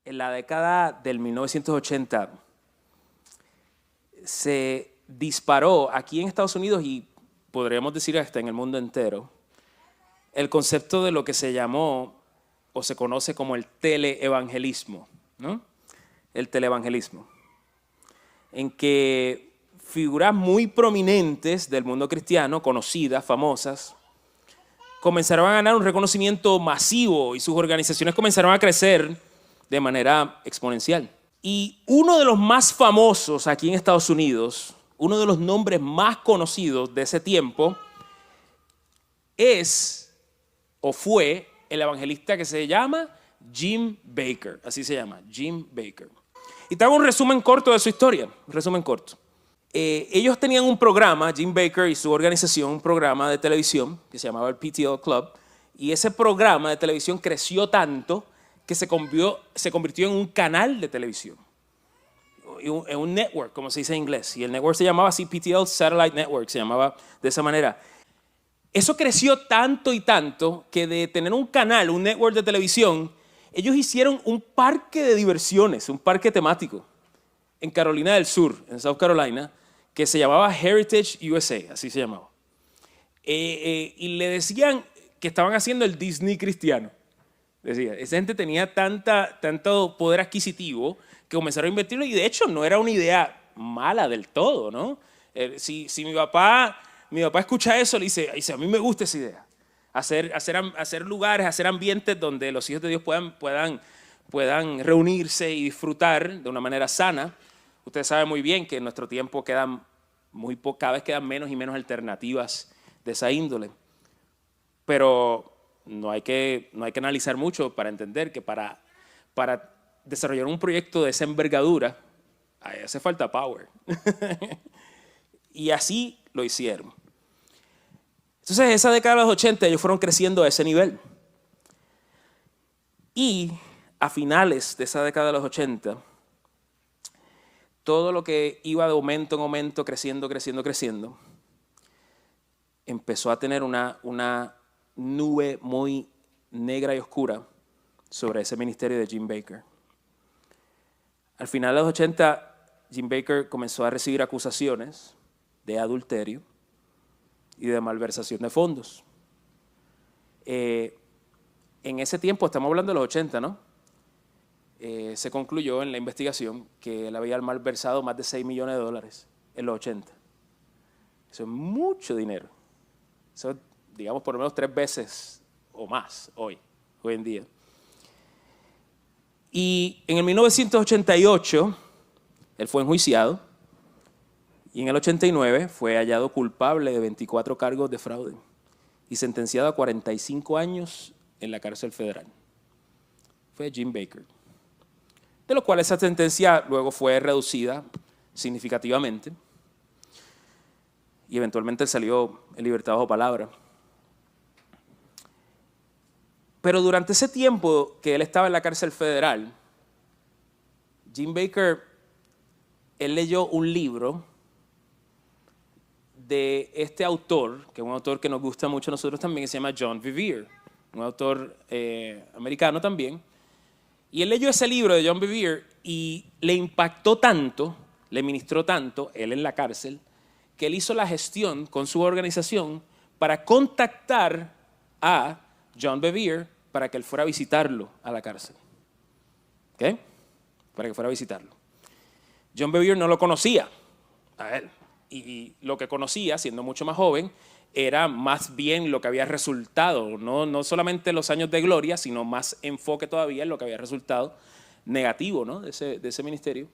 en la década del 1980 se disparó aquí en Estados Unidos y podríamos decir hasta en el mundo entero el concepto de lo que se llamó o se conoce como el teleevangelismo, ¿no? El teleevangelismo, en que figuras muy prominentes del mundo cristiano, conocidas, famosas, comenzaron a ganar un reconocimiento masivo y sus organizaciones comenzaron a crecer de manera exponencial. Y uno de los más famosos aquí en Estados Unidos, uno de los nombres más conocidos de ese tiempo, es o fue el evangelista que se llama Jim Bakker. Así se llama, Jim Bakker. Y te hago un resumen corto de su historia, un resumen corto. Ellos tenían un programa, Jim Bakker y su organización, un programa de televisión que se llamaba el PTL Club, y ese programa de televisión creció tanto que se convirtió en un canal de televisión, en un network, como se dice en inglés, y el network se llamaba así, PTL Satellite Network, se llamaba de esa manera. Eso creció tanto y tanto que de tener un canal, un network de televisión, ellos hicieron un parque de diversiones, un parque temático en Carolina del Sur, en South Carolina, que se llamaba Heritage USA, así se llamaba. Y le decían que estaban haciendo el Disney cristiano. Decía, esa gente tenía tanto poder adquisitivo que comenzaron a invertirlo y de hecho no era una idea mala del todo, ¿no? Si mi papá escucha eso, le dice, a mí me gusta esa idea. Hacer lugares, hacer ambientes donde los hijos de Dios puedan reunirse y disfrutar de una manera sana. Ustedes saben muy bien que en nuestro tiempo cada vez quedan menos y menos alternativas de esa índole. Pero no hay que analizar mucho para entender que para desarrollar un proyecto de esa envergadura hace falta power. Y así lo hicieron. Entonces, esa década de los 80 ellos fueron creciendo a ese nivel. Y a finales de esa década de los 80, todo lo que iba de aumento en aumento, creciendo, empezó a tener una nube muy negra y oscura sobre ese ministerio de Jim Bakker. Al final de los 80, Jim Bakker comenzó a recibir acusaciones de adulterio y de malversación de fondos. En ese tiempo, estamos hablando de los 80, ¿no? Se concluyó en la investigación que él había malversado más de $6 millones en los 80. Eso es mucho dinero. Eso es, digamos, por lo menos 3 veces o más hoy en día. Y en el 1988, él fue enjuiciado y en el 89 fue hallado culpable de 24 cargos de fraude y sentenciado a 45 años en la cárcel federal. Fue Jim Bakker. De lo cual esa sentencia luego fue reducida significativamente y eventualmente salió en libertad bajo palabra. Pero durante ese tiempo que él estaba en la cárcel federal, Jim Bakker, él leyó un libro de este autor, que es un autor que nos gusta mucho a nosotros también, que se llama John Bevere, un autor americano también. Y él leyó ese libro de John Bevere y le impactó tanto, le ministró tanto, él en la cárcel, que él hizo la gestión con su organización para contactar a John Bevere para que él fuera a visitarlo a la cárcel. ¿Ok? Para que fuera a visitarlo. John Bevere no lo conocía a él. Y lo que conocía, siendo mucho más joven, era más bien lo que había resultado, no solamente los años de gloria, sino más enfoque todavía en lo que había resultado negativo, ¿no? de ese ministerio.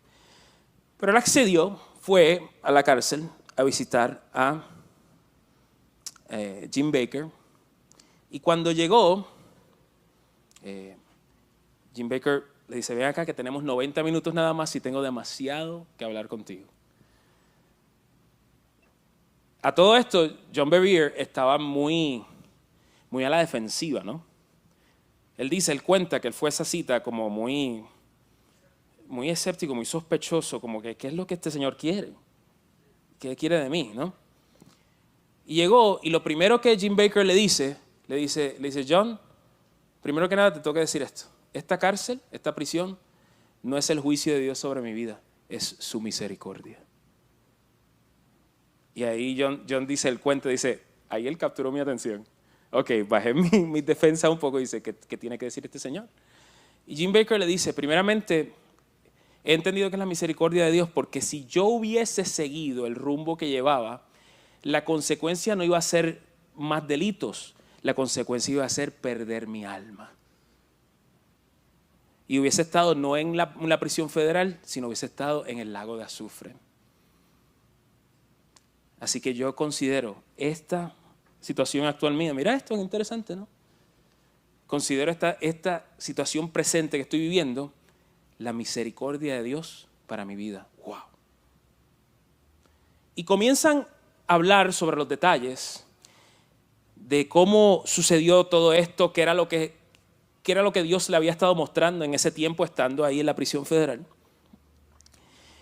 Pero él accedió, fue a la cárcel a visitar a Jim Bakker. Y cuando llegó, Jim Bakker le dice, ven acá que tenemos 90 minutos nada más y tengo demasiado que hablar contigo. A todo esto, John Bevere estaba muy a la defensiva, ¿no? Él cuenta que él fue a esa cita como muy escéptico, muy sospechoso, como que, ¿qué es lo que este señor quiere? ¿Qué quiere de mí, no? Y llegó, y lo primero que Jim Bakker le dice, John, primero que nada te tengo que decir esto. Esta cárcel, esta prisión, no es el juicio de Dios sobre mi vida, es su misericordia. Y ahí John dice el cuento, dice, ahí él capturó mi atención. Ok, bajé mi defensa un poco y dice, ¿qué tiene que decir este señor? Y Jim Bakker le dice, primeramente, he entendido que es la misericordia de Dios porque si yo hubiese seguido el rumbo que llevaba, la consecuencia no iba a ser más delitos, la consecuencia iba a ser perder mi alma. Y hubiese estado no en la prisión federal, sino hubiese estado en el lago de azufre. Así que yo considero esta situación actual mía, mira esto es interesante, ¿no? Considero esta situación presente que estoy viviendo la misericordia de Dios para mi vida. ¡Wow! Y comienzan a hablar sobre los detalles de cómo sucedió todo esto, qué era lo que Dios le había estado mostrando en ese tiempo estando ahí en la prisión federal.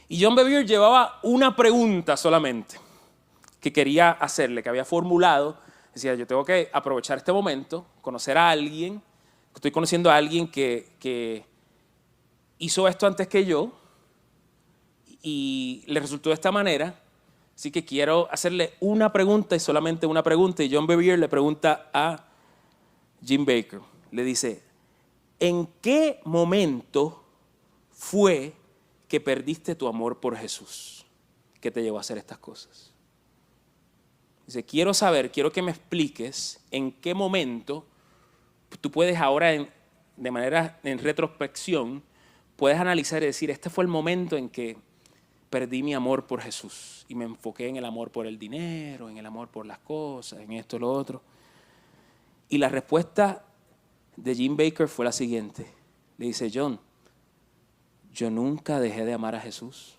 Y John Bevere llevaba una pregunta solamente que quería hacerle, que había formulado. Decía, yo tengo que aprovechar este momento, conocer a alguien, estoy conociendo a alguien que hizo esto antes que yo y le resultó de esta manera, así que quiero hacerle una pregunta y solamente una pregunta. Y John Bevere le pregunta a Jim Bakker, le dice, ¿en qué momento fue que perdiste tu amor por Jesús que te llevó a hacer estas cosas? Dice, quiero que me expliques en qué momento tú puedes ahora, de manera en retrospección, puedes analizar y decir, este fue el momento en que perdí mi amor por Jesús y me enfoqué en el amor por el dinero, en el amor por las cosas, en esto, lo otro. Y la respuesta de Jim Bakker fue la siguiente. Le dice, John, yo nunca dejé de amar a Jesús.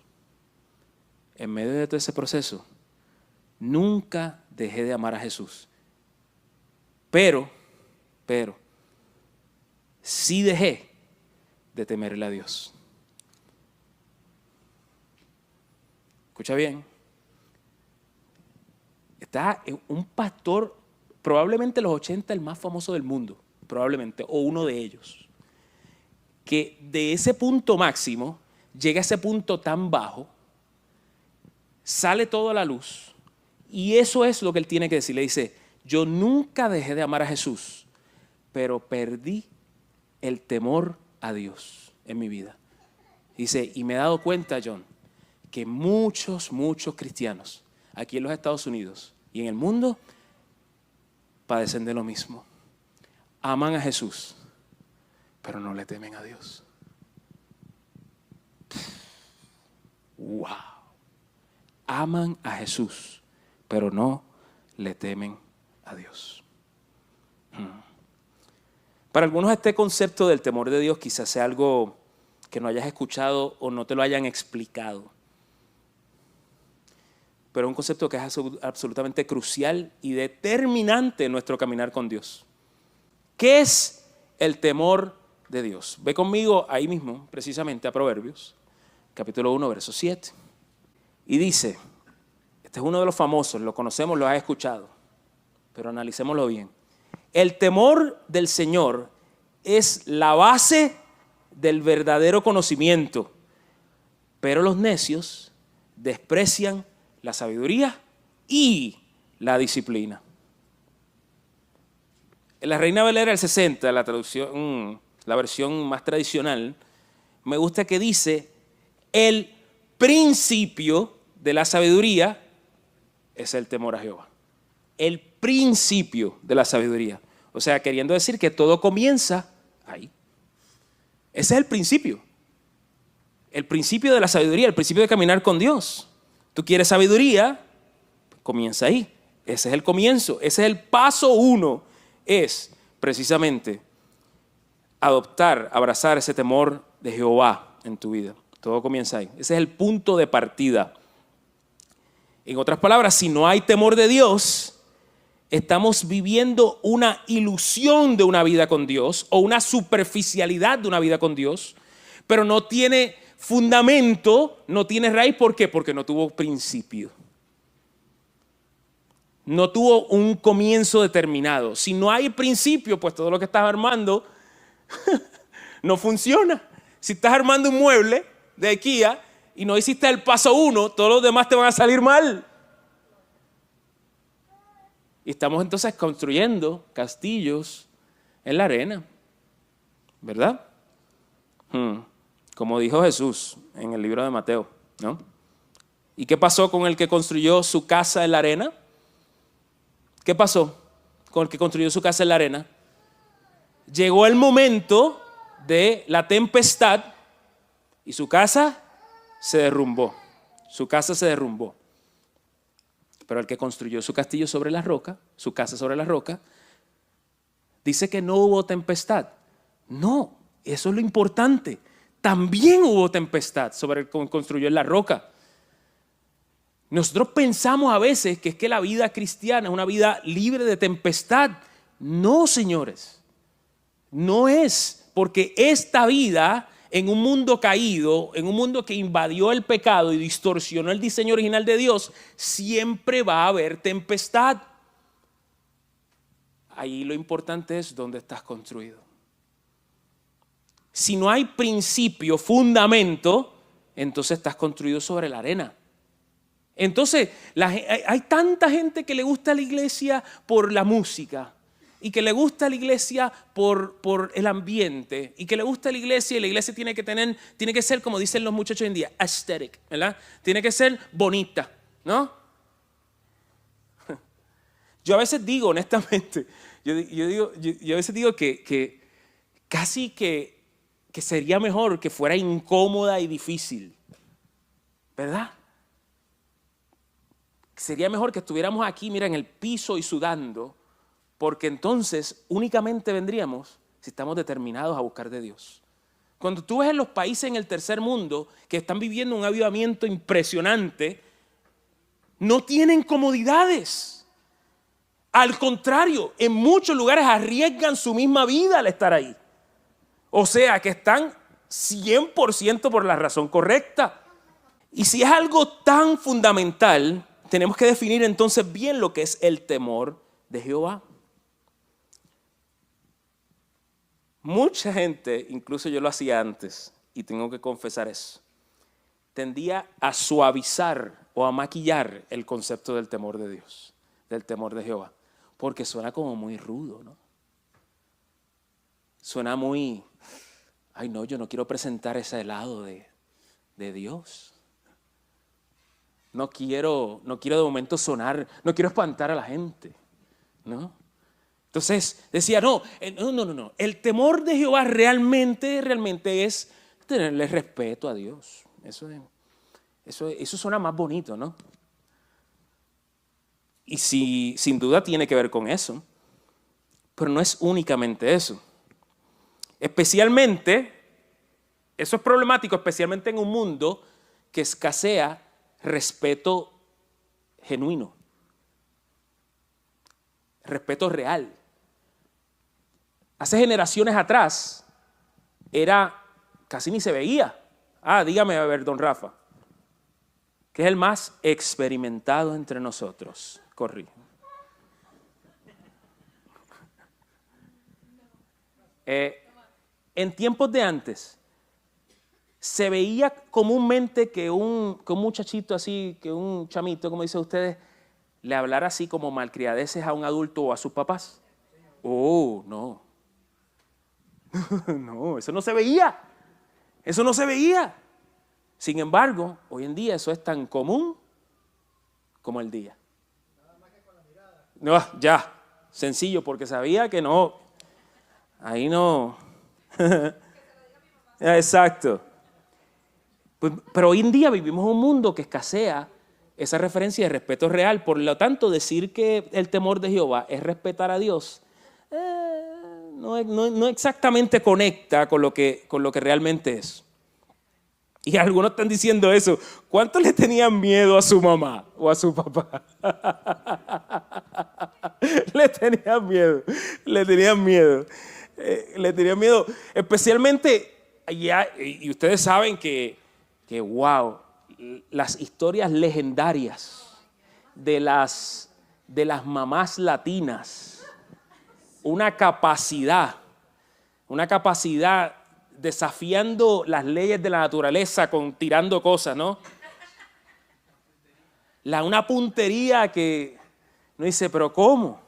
En medio de todo ese proceso, nunca dejé de amar a Jesús. Pero, sí dejé de temerle a Dios. Escucha bien. Está un pastor, probablemente los 80, el más famoso del mundo, probablemente, o uno de ellos, que de ese punto máximo llega a ese punto tan bajo, sale todo a la luz, y eso es lo que él tiene que decir. Le dice, yo nunca dejé de amar a Jesús, pero perdí el temor a Dios en mi vida. Dice, y me he dado cuenta, John, que muchos cristianos aquí en los Estados Unidos y en el mundo padecen de lo mismo. Aman a Jesús, pero no le temen a Dios. ¡Wow! Aman a Jesús, pero no le temen a Dios. Para algunos este concepto del temor de Dios quizás sea algo que no hayas escuchado o no te lo hayan explicado. Pero es un concepto que es absolutamente crucial y determinante en nuestro caminar con Dios. ¿Qué es el temor de Dios? Ve conmigo ahí mismo, precisamente a Proverbios, capítulo 1, verso 7. Y dice, este es uno de los famosos, lo conocemos, lo has escuchado, pero analicémoslo bien. El temor del Señor es la base del verdadero conocimiento, pero los necios desprecian la sabiduría y la disciplina. En la Reina Valera del 60, la traducción, la versión más tradicional, me gusta que dice, el principio de la sabiduría es el temor a Jehová. El principio de la sabiduría. O sea, queriendo decir que todo comienza ahí. Ese es el principio. El principio de la sabiduría, el principio de caminar con Dios. Tú quieres sabiduría, comienza ahí. Ese es el comienzo, ese es el paso 1. Es precisamente adoptar, abrazar ese temor de Jehová en tu vida. Todo comienza ahí. Ese es el punto de partida. En otras palabras, si no hay temor de Dios, estamos viviendo una ilusión de una vida con Dios o una superficialidad de una vida con Dios, pero no tiene fundamento, no tiene raíz. ¿Por qué? Porque no tuvo principio. No tuvo un comienzo determinado. Si no hay principio, pues todo lo que estás armando no funciona. Si estás armando un mueble de IKEA y no hiciste el paso 1, todos los demás te van a salir mal. Y estamos entonces construyendo castillos en la arena, ¿verdad? Como dijo Jesús en el libro de Mateo, ¿no? ¿Y qué pasó con el que construyó su casa en la arena? ¿Qué pasó con el que construyó su casa en la arena? Llegó el momento de la tempestad y su casa se derrumbó. Su casa se derrumbó. Pero el que construyó su castillo sobre la roca, su casa sobre la roca, dice que no hubo tempestad. No, eso es lo importante. También hubo tempestad sobre el que construyó en la roca. Nosotros pensamos a veces que es que la vida cristiana es una vida libre de tempestad. No, señores. No es, porque esta vida en un mundo caído, en un mundo que invadió el pecado y distorsionó el diseño original de Dios, siempre va a haber tempestad. Ahí lo importante es dónde estás construido. Si no hay principio, fundamento, entonces estás construido sobre la arena. Entonces, hay tanta gente que le gusta la iglesia por la música, y que le gusta la iglesia por el ambiente, y que le gusta la iglesia, y la iglesia tiene que ser, como dicen los muchachos hoy en día, aesthetic, ¿verdad? Tiene que ser bonita, ¿no? Yo a veces digo, honestamente, yo a veces digo que casi que sería mejor que fuera incómoda y difícil, ¿verdad? Sería mejor que estuviéramos aquí, mira, en el piso y sudando, porque entonces únicamente vendríamos si estamos determinados a buscar de Dios. Cuando tú ves en los países en el tercer mundo que están viviendo un avivamiento impresionante, no tienen comodidades. Al contrario, en muchos lugares arriesgan su misma vida al estar ahí. O sea, que están 100% por la razón correcta. Y si es algo tan fundamental, tenemos que definir entonces bien lo que es el temor de Jehová. Mucha gente, incluso yo lo hacía antes, y tengo que confesar eso, tendía a suavizar o a maquillar el concepto del temor de Dios, del temor de Jehová, porque suena como muy rudo, ¿no? Suena muy, ay no, yo no quiero presentar ese lado de Dios. No quiero de momento sonar, no quiero espantar a la gente, ¿no? Entonces decía, no. El temor de Jehová realmente es tenerle respeto a Dios. Eso suena más bonito, ¿no? Y sí, sin duda tiene que ver con eso. Pero no es únicamente eso. Especialmente, eso es problemático, especialmente en un mundo que escasea respeto genuino. Respeto real. Hace generaciones atrás, casi ni se veía. Dígame, a ver, don Rafa, que es el más experimentado entre nosotros. Corrijo. En tiempos de antes, se veía comúnmente que un muchachito así, que un chamito, como dicen ustedes, le hablara así como malcriadeces a un adulto o a sus papás. Oh, no. No, eso no se veía. Eso no se veía. Sin embargo, hoy en día eso es tan común como el día. No, ya, sencillo, porque sabía que no. Ahí no. Exacto. Pero hoy en día vivimos en un mundo que escasea esa referencia de respeto real. Por lo tanto, decir que el temor de Jehová es respetar a Dios no exactamente conecta con lo que realmente es. Y algunos están diciendo eso. ¿Cuánto le tenían miedo a su mamá o a su papá? Le tenían miedo. Especialmente, y ustedes saben que wow, las historias legendarias de las mamás latinas, una capacidad desafiando las leyes de la naturaleza, tirando cosas, ¿no? Una puntería que uno dice, ¿pero cómo?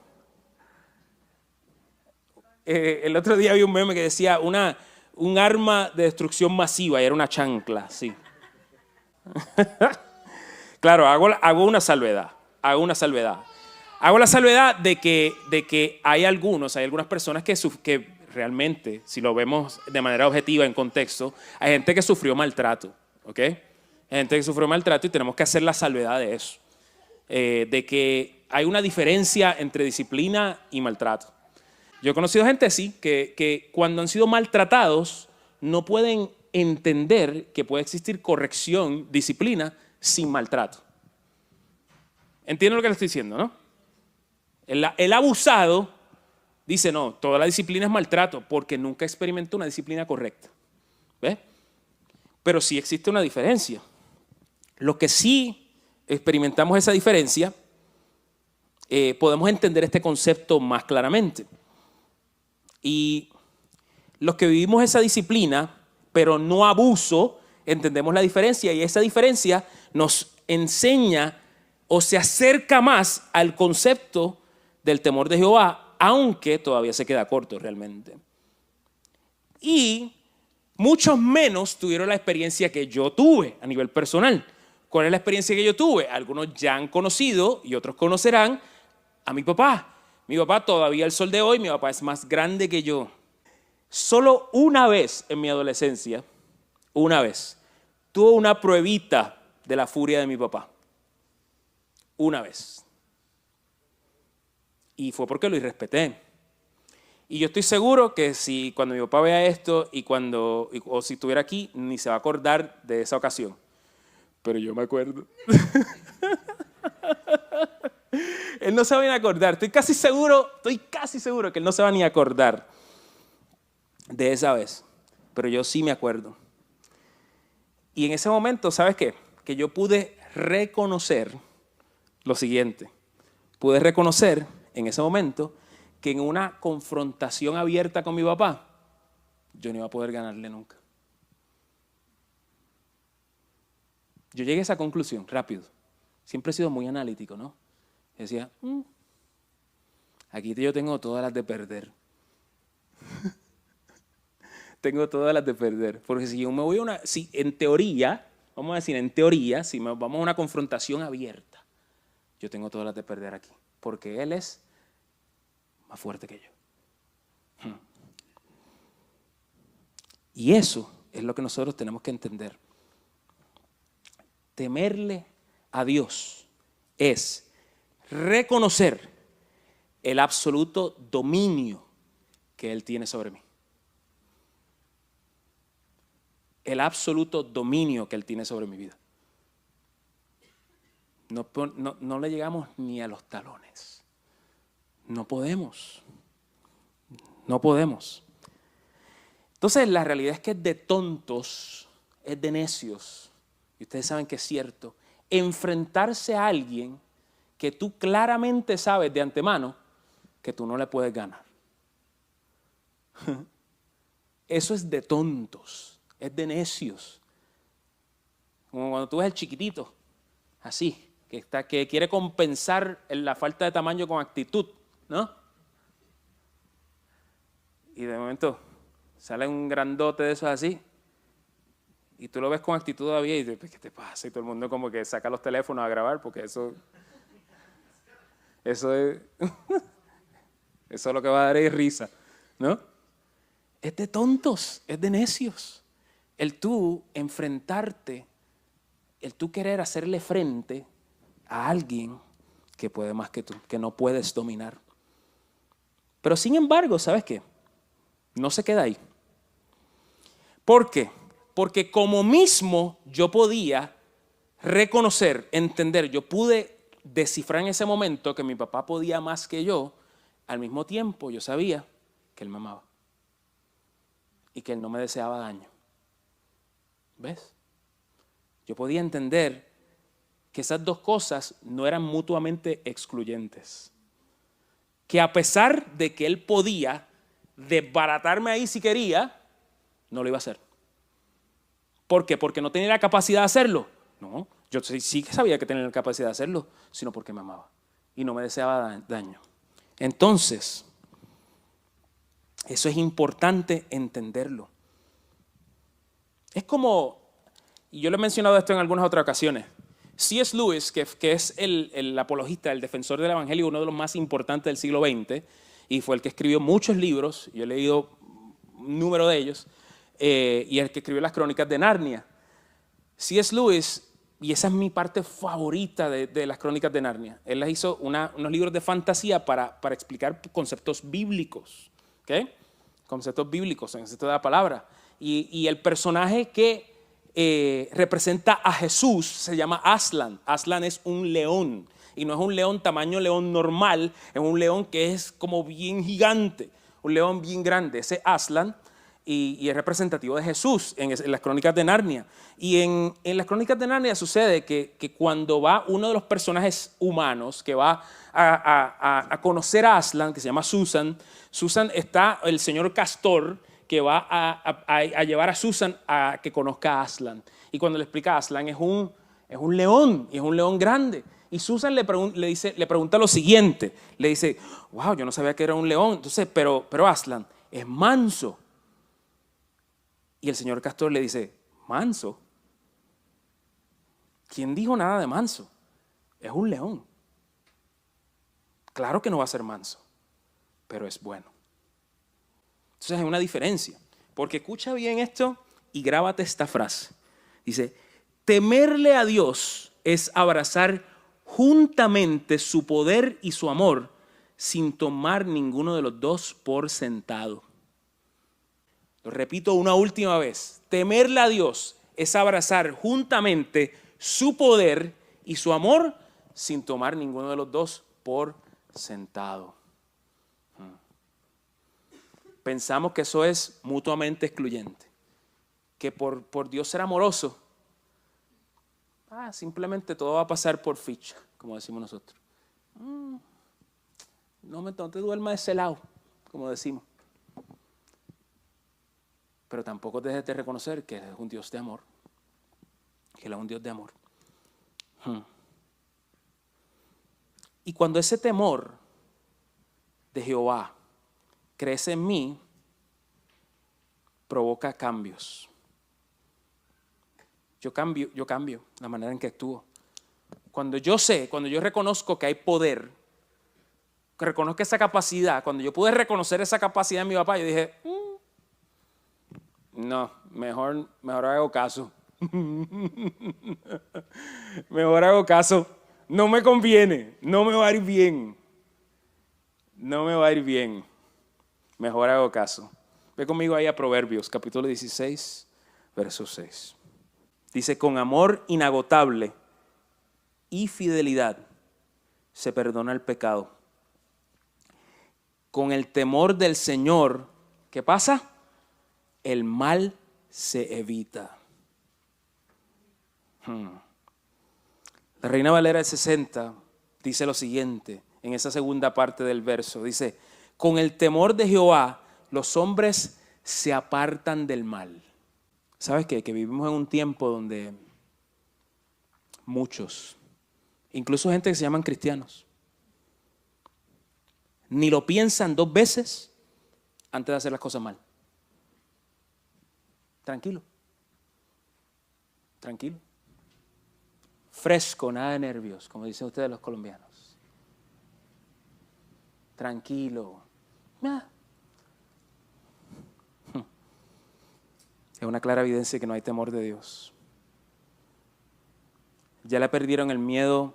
El otro día vi un meme que decía un arma de destrucción masiva y era una chancla, sí. Claro, hago una salvedad. Hago la salvedad de que hay algunas personas que realmente, si lo vemos de manera objetiva en contexto, hay gente que sufrió maltrato, ¿ok? Hay gente que sufrió maltrato y tenemos que hacer la salvedad de eso, de que hay una diferencia entre disciplina y maltrato. Yo he conocido gente así que cuando han sido maltratados no pueden entender que puede existir corrección, disciplina, sin maltrato. ¿Entienden lo que le estoy diciendo, no? El abusado dice, no, toda la disciplina es maltrato porque nunca experimentó una disciplina correcta. ¿Ves? Pero sí existe una diferencia. Lo que sí experimentamos esa diferencia, podemos entender este concepto más claramente. Y los que vivimos esa disciplina, pero no abuso, entendemos la diferencia y esa diferencia nos enseña o se acerca más al concepto del temor de Jehová, aunque todavía se queda corto realmente. Y muchos menos tuvieron la experiencia que yo tuve a nivel personal. ¿Cuál es la experiencia que yo tuve? Algunos ya han conocido y otros conocerán a mi papá. Mi papá todavía al sol de hoy, mi papá es más grande que yo. Solo una vez en mi adolescencia, tuve una pruebita de la furia de mi papá. Una vez. Y fue porque lo irrespeté. Y yo estoy seguro que si cuando mi papá vea esto o si estuviera aquí, ni se va a acordar de esa ocasión. Pero yo me acuerdo. Él no se va a ni acordar. Estoy casi seguro que él no se va ni a acordar de esa vez. Pero yo sí me acuerdo. Y en ese momento, ¿sabes qué? Que yo pude reconocer lo siguiente. Pude reconocer en ese momento que en una confrontación abierta con mi papá, yo no iba a poder ganarle nunca. Yo llegué a esa conclusión rápido. Siempre he sido muy analítico, ¿no? Decía, aquí yo tengo todas las de perder. Tengo todas las de perder. Porque si yo me voy en teoría, vamos a decir, si vamos a una confrontación abierta, yo tengo todas las de perder aquí. Porque él es más fuerte que yo. Y eso es lo que nosotros tenemos que entender. Temerle a Dios es reconocer el absoluto dominio que Él tiene sobre mí. El absoluto dominio que Él tiene sobre mi vida. No le llegamos ni a los talones. No podemos. Entonces la realidad es que es de tontos, es de necios, y ustedes saben que es cierto, enfrentarse a alguien que tú claramente sabes de antemano que tú no le puedes ganar. Eso es de tontos, es de necios. Como cuando tú ves el chiquitito, así, que quiere compensar la falta de tamaño con actitud, ¿no? Y de momento sale un grandote de esos así, y tú lo ves con actitud todavía y dices, ¿qué te pasa? Y todo el mundo como que saca los teléfonos a grabar porque eso es eso lo que va a dar es risa, ¿no? Es de tontos, es de necios. El tú enfrentarte, el tú querer hacerle frente a alguien que puede más que tú, que no puedes dominar. Pero sin embargo, ¿sabes qué? No se queda ahí. ¿Por qué? Porque como mismo yo podía reconocer, entender, yo pude descifrar en ese momento que mi papá podía más que yo, al mismo tiempo yo sabía que él me amaba y que él no me deseaba daño. ¿Ves? Yo podía entender que esas dos cosas no eran mutuamente excluyentes. Que a pesar de que él podía desbaratarme ahí si quería, no lo iba a hacer. ¿Por qué? ¿Porque no tenía la capacidad de hacerlo? No, yo sí que sabía que tenía la capacidad de hacerlo, sino porque me amaba y no me deseaba daño. Entonces, eso es importante entenderlo. Es como, y yo lo he mencionado esto en algunas otras ocasiones, C.S. Lewis, que es el apologista, el defensor del evangelio, uno de los más importantes del siglo XX, y fue el que escribió muchos libros, yo he leído un número de ellos, y el que escribió las Crónicas de Narnia. C.S. Lewis, y esa es mi parte favorita de las Crónicas de Narnia, él las hizo unos libros de fantasía para explicar conceptos bíblicos, ¿ok? Conceptos bíblicos, en el sentido de la palabra. Y el personaje que representa a Jesús se llama Aslan. Aslan es un león, y no es un león tamaño león normal, es un león que es como bien gigante, un león bien grande, ese Aslan, y es representativo de Jesús en las Crónicas de Narnia. Y en las Crónicas de Narnia sucede que cuando va uno de los personajes humanos que va a conocer a Aslan, que se llama Susan, está el señor Castor, que va a llevar a Susan a que conozca a Aslan. Y cuando le explica a Aslan, es un león, y es un león grande. Y Susan le pregunta lo siguiente, le dice, wow, yo no sabía que era un león, entonces, pero Aslan es manso. Y el señor Castor le dice, ¿manso? ¿Quién dijo nada de manso? Es un león. Claro que no va a ser manso, pero es bueno. Entonces hay una diferencia, porque escucha bien esto y grábate esta frase. Dice, temerle a Dios es abrazar juntamente su poder y su amor sin tomar ninguno de los dos por sentado. Lo repito una última vez, temerle a Dios es abrazar juntamente su poder y su amor sin tomar ninguno de los dos por sentado. Pensamos que eso es mutuamente excluyente, que por Dios ser amoroso, simplemente todo va a pasar por ficha, como decimos nosotros. No te duermas de ese lado, como decimos. Pero tampoco dejes de reconocer que Él es un Dios de amor, que Él es un Dios de amor. Y cuando ese temor de Jehová crece en mí, provoca cambios. Yo cambio la manera en que actúo. Cuando yo reconozco que hay poder, que reconozco esa capacidad, cuando yo pude reconocer esa capacidad en mi papá, yo dije, no, mejor hago caso. Mejor hago caso. No me conviene, no me va a ir bien. No me va a ir bien. Mejor hago caso. Ve conmigo ahí a Proverbios, capítulo 16, verso 6. Dice, con amor inagotable y fidelidad se perdona el pecado. Con el temor del Señor, ¿qué pasa? El mal se evita. La Reina Valera del 60 dice lo siguiente, en esa segunda parte del verso. Dice, con el temor de Jehová, los hombres se apartan del mal. ¿Sabes qué? Que vivimos en un tiempo donde muchos, incluso gente que se llaman cristianos, ni lo piensan dos veces antes de hacer las cosas mal. Tranquilo. Tranquilo. Fresco, nada de nervios, como dicen ustedes los colombianos. Tranquilo. Es una clara evidencia de que no hay temor de Dios. Ya le perdieron el miedo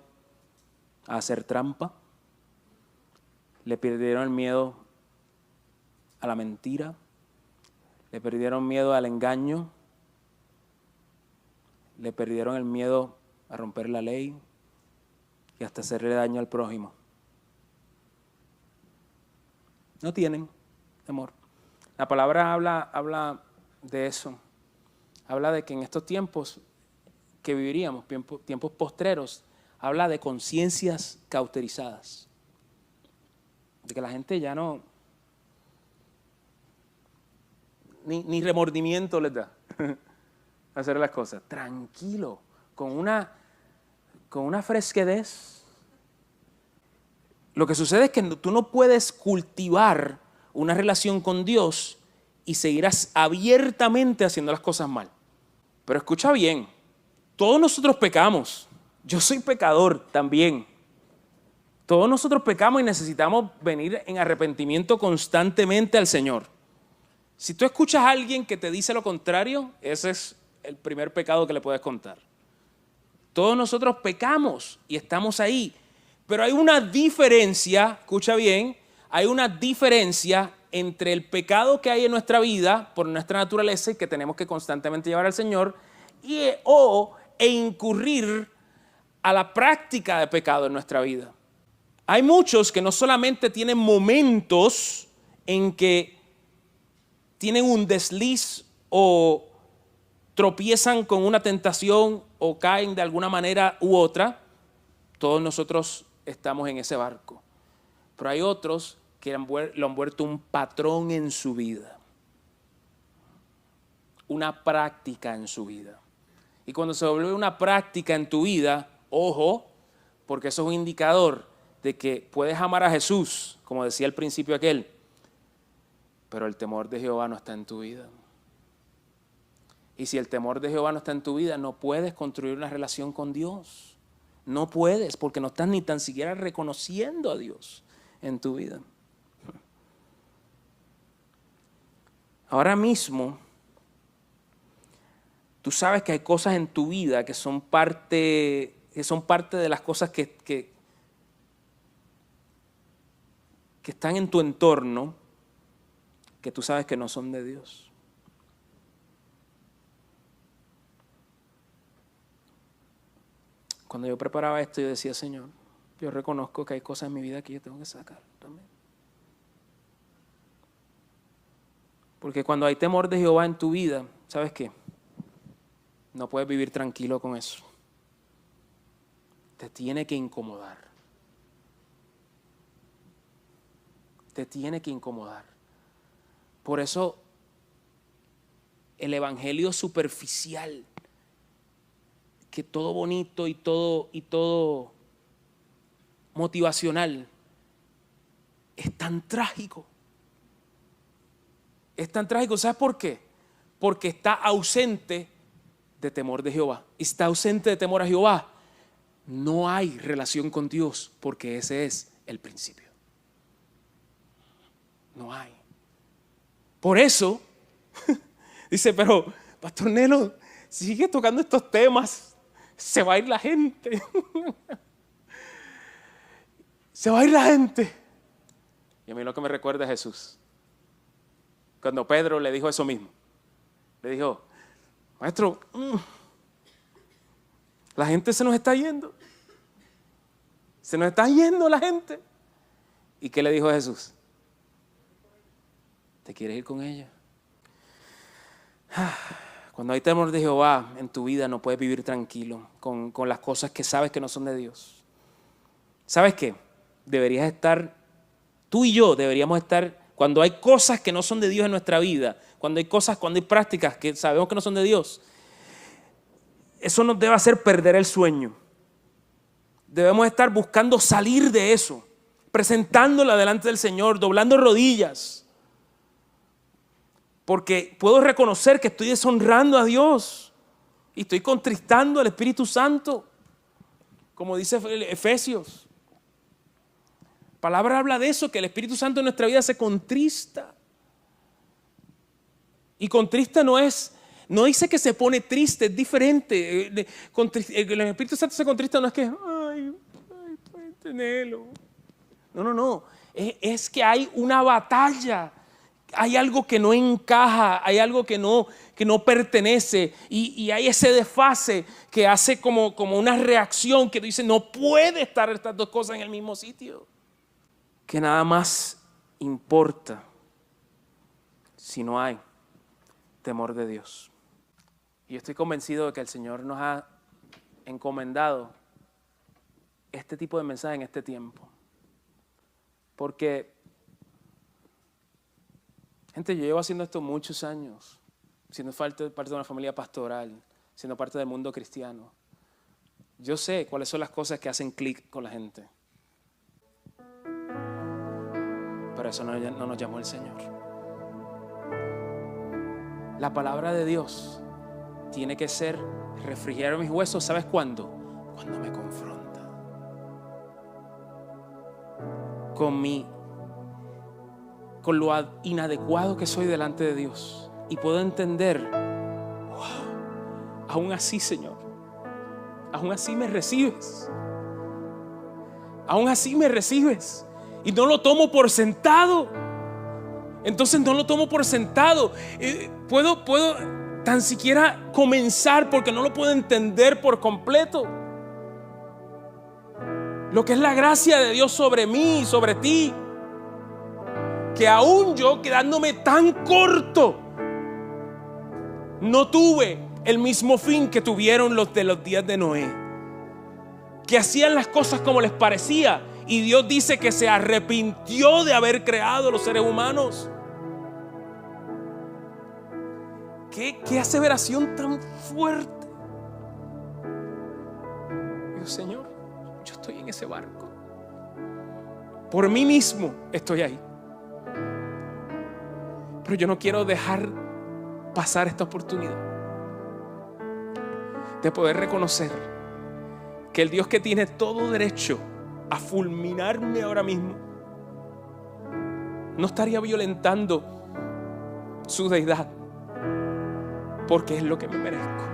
a hacer trampa. Le perdieron el miedo a la mentira. Le perdieron miedo al engaño. Le perdieron el miedo a romper la ley y hasta hacerle daño al prójimo. No tienen temor. La palabra habla de eso. Habla de que en estos tiempos que viviríamos, tiempos postreros, habla de conciencias cauterizadas. De que la gente ya no ni remordimiento les da hacer las cosas. Tranquilo, con una fresquedez. Lo que sucede es que tú no puedes cultivar una relación con Dios y seguirás abiertamente haciendo las cosas mal. Pero escucha bien, todos nosotros pecamos. Yo soy pecador también. Todos nosotros pecamos y necesitamos venir en arrepentimiento constantemente al Señor. Si tú escuchas a alguien que te dice lo contrario, ese es el primer pecado que le puedes contar. Todos nosotros pecamos y estamos ahí. Pero hay una diferencia, escucha bien, hay una diferencia entre el pecado que hay en nuestra vida por nuestra naturaleza y que tenemos que constantemente llevar al Señor e incurrir a la práctica de pecado en nuestra vida. Hay muchos que no solamente tienen momentos en que tienen un desliz o tropiezan con una tentación o caen de alguna manera u otra. Todos nosotros estamos en ese barco. Pero hay otros que lo han vuelto un patrón en su vida. Una práctica en su vida. Y cuando se vuelve una práctica en tu vida, ojo, porque eso es un indicador de que puedes amar a Jesús, como decía al principio aquel, pero el temor de Jehová no está en tu vida. Y si el temor de Jehová no está en tu vida, no puedes construir una relación con Dios. No puedes, porque no estás ni tan siquiera reconociendo a Dios en tu vida. Ahora mismo, tú sabes que hay cosas en tu vida que son parte de las cosas que están en tu entorno, que tú sabes que no son de Dios. Cuando yo preparaba esto, yo decía, Señor, yo reconozco que hay cosas en mi vida que yo tengo que sacar también. Porque cuando hay temor de Jehová en tu vida, ¿sabes qué? No puedes vivir tranquilo con eso. Te tiene que incomodar. Te tiene que incomodar. Por eso el evangelio superficial, que todo bonito y todo motivacional, es tan trágico. Es tan trágico. ¿Sabes por qué? Porque está ausente de temor de Jehová. Y está ausente de temor a Jehová. No hay relación con Dios, porque ese es el principio. No hay. Por eso, dice, pero Pastor Nelo, sigue tocando estos temas, se va a ir la gente. Se va a ir la gente. Y a mí lo que me recuerda es Jesús. Cuando Pedro le dijo eso mismo. Le dijo, maestro, la gente se nos está yendo. Se nos está yendo la gente. ¿Y qué le dijo Jesús? ¿Te quieres ir con ella? Cuando hay temor de Jehová en tu vida, no puedes vivir tranquilo con las cosas que sabes que no son de Dios. ¿Sabes qué? Deberías estar, tú y yo deberíamos estar, cuando hay cosas que no son de Dios en nuestra vida, cuando hay prácticas que sabemos que no son de Dios, eso nos debe hacer perder el sueño. Debemos estar buscando salir de eso, presentándola delante del Señor, doblando rodillas. Porque puedo reconocer que estoy deshonrando a Dios y estoy contristando al Espíritu Santo, como dice Efesios. La palabra habla de eso, que el Espíritu Santo en nuestra vida se contrista. Y contrista no dice que se pone triste, es diferente. El Espíritu Santo se contrista no es que, ay, tenerlo. No. Es que hay una batalla. Hay algo que no encaja, hay algo que no pertenece y hay ese desfase que hace como una reacción que dice, no puede estar estas dos cosas en el mismo sitio. Que nada más importa si no hay temor de Dios. Y yo estoy convencido de que el Señor nos ha encomendado este tipo de mensaje en este tiempo. Porque Gente, yo llevo haciendo esto muchos años, siendo parte de una familia pastoral, siendo parte del mundo cristiano. Yo sé cuáles son las cosas que hacen clic con la gente. Pero eso no nos llamó el Señor. La palabra de Dios tiene que ser refrigerar mis huesos. ¿Sabes cuándo? Cuando me confronta con lo inadecuado que soy delante de Dios. Y puedo entender, wow, aún así, Señor, aún así me recibes. Aún así me recibes. Y no lo tomo por sentado. Entonces no lo tomo por sentado. Puedo tan siquiera comenzar porque no lo puedo entender por completo. Lo que es la gracia de Dios sobre mí y sobre ti. Que aún yo, quedándome tan corto, no tuve el mismo fin que tuvieron los de los días de Noé, que hacían las cosas como les parecía, y Dios dice que se arrepintió de haber creado los seres humanos. ¿Qué aseveración tan fuerte! Dios, Señor, yo estoy en ese barco. Por mí mismo estoy ahí. Pero yo no quiero dejar pasar esta oportunidad de poder reconocer que el Dios que tiene todo derecho a fulminarme ahora mismo no estaría violentando su deidad porque es lo que me merezco.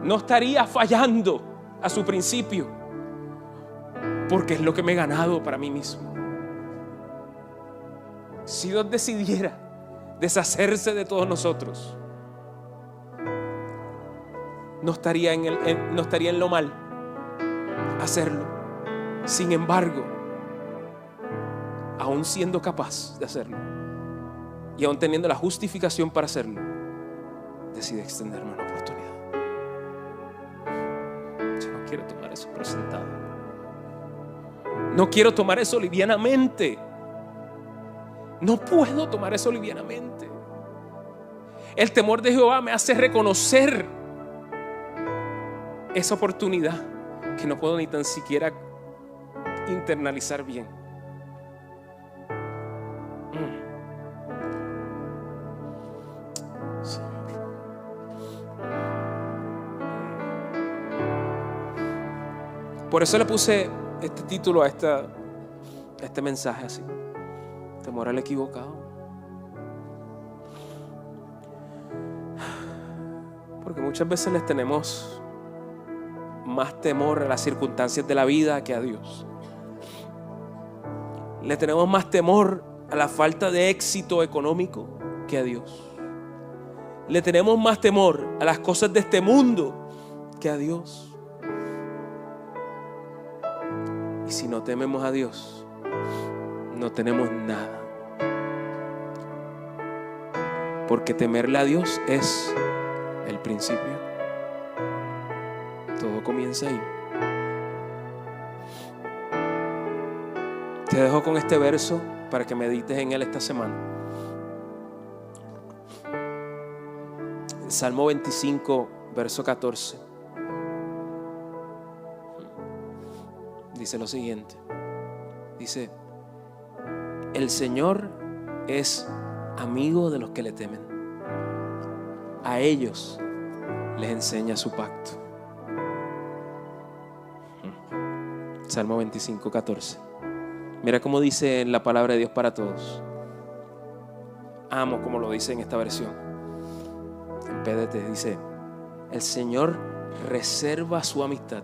No estaría fallando a su principio porque es lo que me he ganado para mí mismo. Si Dios decidiera deshacerse de todos nosotros, no estaría en lo mal hacerlo. Sin embargo, aún siendo capaz de hacerlo y aún teniendo la justificación para hacerlo, decide extenderme una oportunidad. Yo no quiero tomar eso por sentado. No quiero tomar eso livianamente. No puedo tomar eso livianamente. El temor de Jehová me hace reconocer esa oportunidad que no puedo ni tan siquiera internalizar bien. Señor. Por eso le puse este título a este mensaje así: temor al equivocado. Porque muchas veces les tenemos más temor a las circunstancias de la vida que a Dios. Le tenemos más temor a la falta de éxito económico que a Dios. Le tenemos más temor a las cosas de este mundo que a Dios. Y si no tememos a Dios, no tenemos nada. Porque temerle a Dios es el principio. Todo comienza ahí. Te dejo con este verso para que medites en él esta semana. El Salmo 25, verso 14. Dice lo siguiente. Dice: el Señor es amigo de los que le temen. A ellos les enseña su pacto. Salmo 25, 14. Mira cómo dice la palabra de Dios para todos. Amo como lo dice en esta versión. En PDT dice: el Señor reserva su amistad.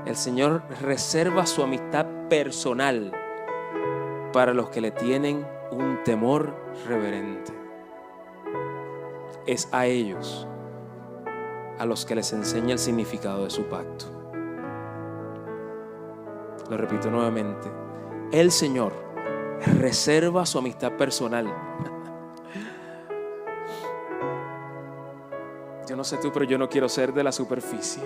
El Señor reserva su amistad personal para los que le tienen un temor reverente. Es a ellos a los que les enseña el significado de su pacto. Lo repito nuevamente: el Señor reserva su amistad personal. Yo no sé tú, pero yo no quiero ser de la superficie.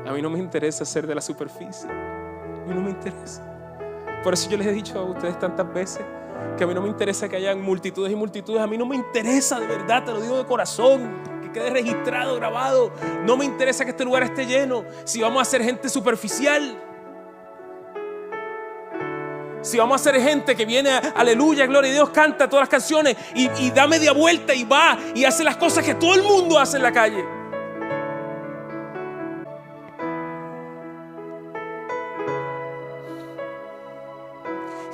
A mí no me interesa ser de la superficie. A mí no me interesa. Por eso yo les he dicho a ustedes tantas veces que a mí no me interesa que hayan multitudes y multitudes. A mí no me interesa, de verdad, te lo digo de corazón, que quede registrado, grabado. No me interesa que este lugar esté lleno. Si vamos a ser gente superficial, si vamos a ser gente que viene, aleluya, gloria a Dios, canta todas las canciones y da media vuelta y va y hace las cosas que todo el mundo hace en la calle.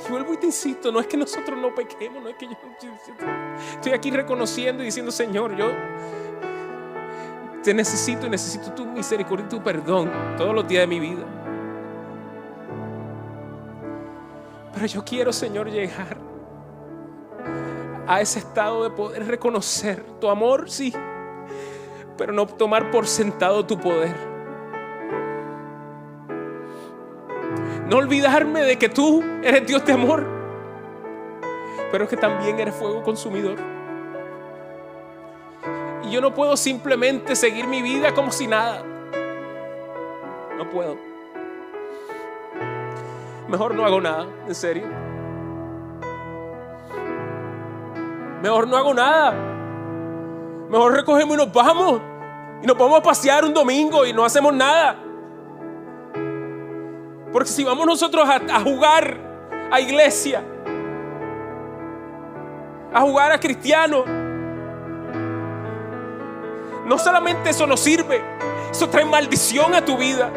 Y vuelvo y te insisto, no es que nosotros no pequemos, no es que yo estoy aquí reconociendo y diciendo, Señor, yo te necesito y necesito tu misericordia y tu perdón todos los días de mi vida. Pero yo quiero, Señor, llegar a ese estado de poder reconocer tu amor, sí, pero no tomar por sentado tu poder. No olvidarme de que tú eres Dios de amor, pero que también eres fuego consumidor. Y yo no puedo simplemente seguir mi vida como si nada. No puedo. Mejor no hago nada, en serio. Mejor no hago nada. Mejor recogemos y nos vamos. Y nos vamos a pasear un domingo y no hacemos nada. Porque si vamos nosotros a jugar a iglesia, a jugar a cristiano, no solamente eso nos sirve, eso trae maldición a tu vida,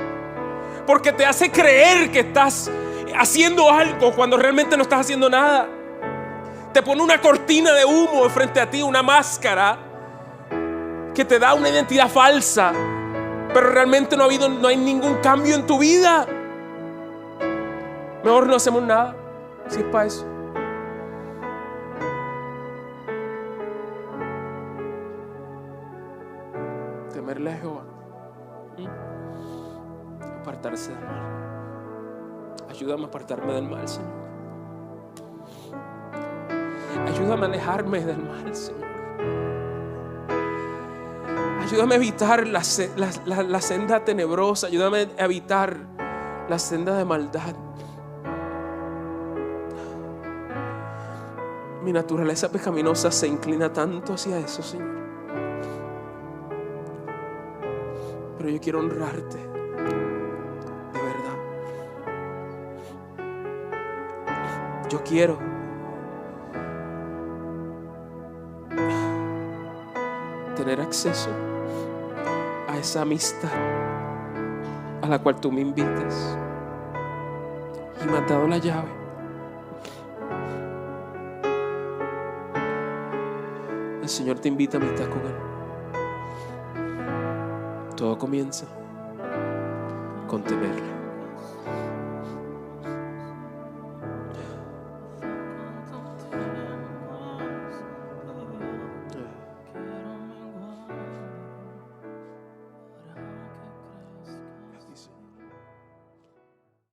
porque te hace creer que estás haciendo algo cuando realmente no estás haciendo nada. Te pone una cortina de humo frente a ti, una máscara que te da una identidad falsa, pero realmente no hay ningún cambio en tu vida. Mejor no hacemos nada, si es para eso. Temerle a Jehová, apartarse del mal. Ayúdame a apartarme del mal, Señor. Ayúdame a alejarme del mal, Señor. Ayúdame a evitar la senda tenebrosa. Ayúdame a evitar la senda de maldad. Mi naturaleza pecaminosa se inclina tanto hacia eso, Señor. Pero yo quiero honrarte, de verdad. Yo quiero tener acceso a esa amistad a la cual tú me invitas. Y me has dado la llave. El Señor te invita a amistad con Él. Todo comienza con temerle.